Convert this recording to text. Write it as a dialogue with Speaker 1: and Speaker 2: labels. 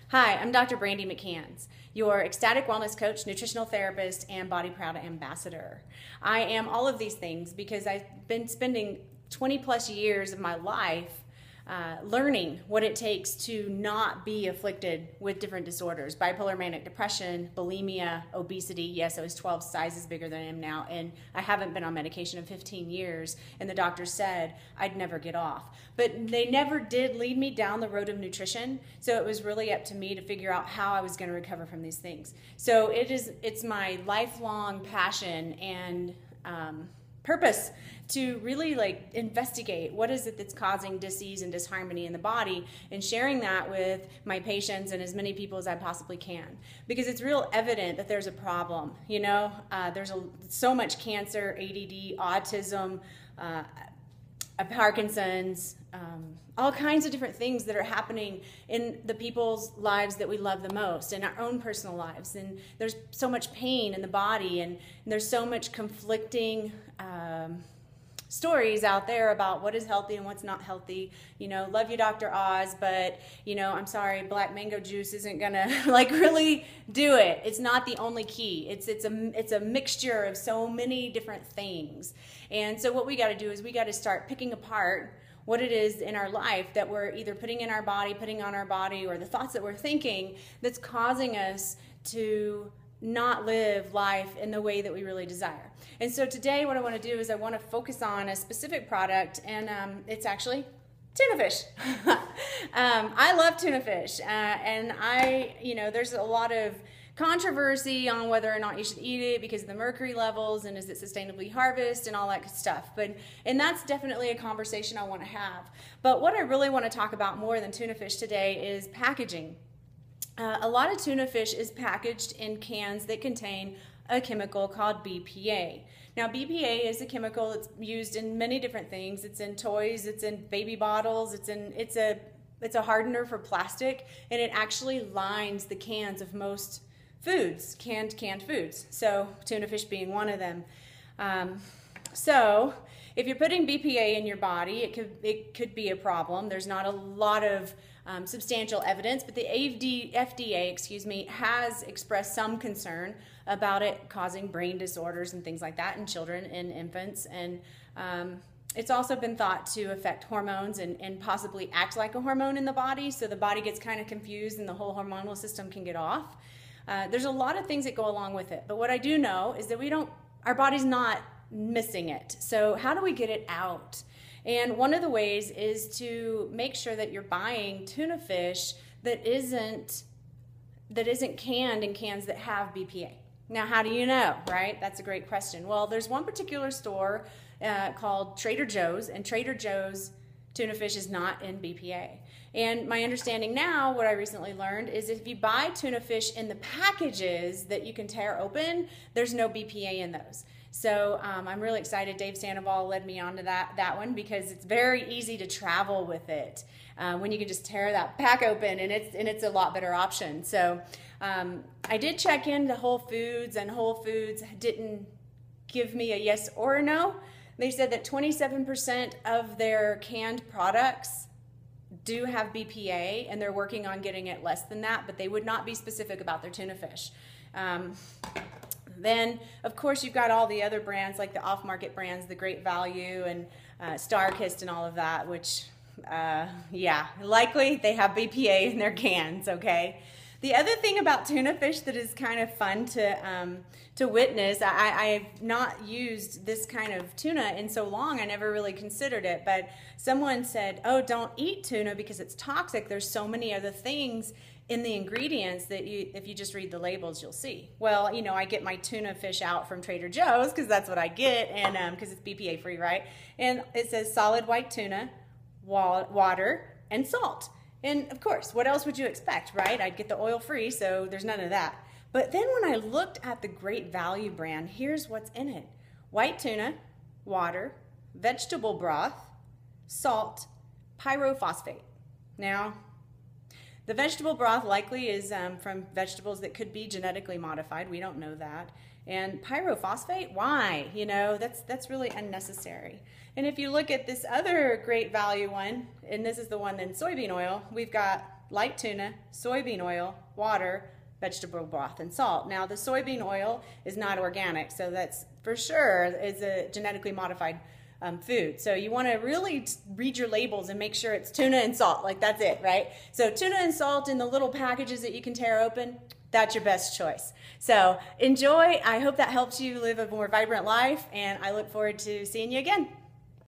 Speaker 1: Hi, I'm Dr. Brandy McCanns, your ecstatic wellness coach, nutritional therapist, and Body Proud ambassador. I am all of these things because I've been spending 20 plus years of my life learning what it takes to not be afflicted with different disorders. Bipolar manic depression, bulimia, obesity. Yes, I was 12 sizes bigger than I am now, and I haven't been on medication in 15 years, and the doctor said I'd never get off. But they never did lead me down the road of nutrition, so it was really up to me to figure out how I was going to recover from these things. So it's my lifelong passion and purpose to really investigate what is it that's causing disease and disharmony in the body, and sharing that with my patients and as many people as I possibly can, because it's real evident that there's a problem. There's so much cancer, ADD, autism, Parkinson's, all kinds of different things that are happening in the people's lives that we love the most, in our own personal lives. And there's so much pain in the body, and there's so much conflicting stories out there about what is healthy and what's not healthy. Love you, Dr. Oz, but I'm sorry, black mango juice isn't gonna really do it. It's not the only key. It's a mixture of so many different things. And so what we got to do is we got to start picking apart what it is in our life that we're either putting in our body, putting on our body, or the thoughts that we're thinking that's causing us to not live life in the way that we really desire. And so today what I want to do is I want to focus on a specific product, and it's actually tuna fish. I love tuna fish, and there's a lot of controversy on whether or not you should eat it because of the mercury levels and is it sustainably harvested and all that good stuff. And that's definitely a conversation I want to have. But what I really want to talk about more than tuna fish today is packaging. A lot of tuna fish is packaged in cans that contain a chemical called BPA. Now, BPA is a chemical that's used in many different things. It's in toys, it's in baby bottles, it's a hardener for plastic, and it actually lines the cans of most foods, canned foods. So tuna fish being one of them. So if you're putting BPA in your body, it could be a problem. There's not a lot of substantial evidence, but the FDA, has expressed some concern about it causing brain disorders and things like that in children and infants. And it's also been thought to affect hormones and possibly act like a hormone in the body, so the body gets kind of confused and the whole hormonal system can get off. There's a lot of things that go along with it, but what I do know is that our body's not missing it. So how do we get it out? And one of the ways is to make sure that you're buying tuna fish that isn't canned in cans that have BPA. Now, how do you know, right? That's a great question. Well, there's one particular store called Trader Joe's, and Trader Joe's tuna fish is not in BPA. And my understanding now, what I recently learned, is if you buy tuna fish in the packages that you can tear open, there's no BPA in those. So I'm really excited. Dave Sandoval led me on to that one, because it's very easy to travel with it when you can just tear that pack open, and it's a lot better option. So I did check into Whole Foods, and Whole Foods didn't give me a yes or a no. They said that 27% of their canned products do have BPA, and they're working on getting it less than that, but they would not be specific about their tuna fish. Then, of course, you've got all the other brands, like the off-market brands, the Great Value and StarKist and all of that, which, likely they have BPA in their cans, okay? The other thing about tuna fish that is kind of fun to witness, I have not used this kind of tuna in so long, I never really considered it, but someone said, oh, don't eat tuna because it's toxic. There's so many other things in the ingredients that if you just read the labels, you'll see. Well, I get my tuna fish out from Trader Joe's because that's what I get, and because it's BPA free, right? And it says solid white tuna, water, and salt. And of course, what else would you expect, right? I'd get the oil free, so there's none of that. But then when I looked at the Great Value brand, here's what's in it. White tuna, water, vegetable broth, salt, pyrophosphate. Now, the vegetable broth likely is from vegetables that could be genetically modified. We don't know that. And pyrophosphate, why? That's really unnecessary. And if you look at this other Great Value one, and this is the one in soybean oil, we've got light tuna, soybean oil, water, vegetable broth, and salt. Now, the soybean oil is not organic, so that's for sure is a genetically modified food. So you want to really read your labels and make sure it's tuna and salt. Like, that's it, right? So tuna and salt in the little packages that you can tear open, that's your best choice. So enjoy. I hope that helps you live a more vibrant life, and I look forward to seeing you again.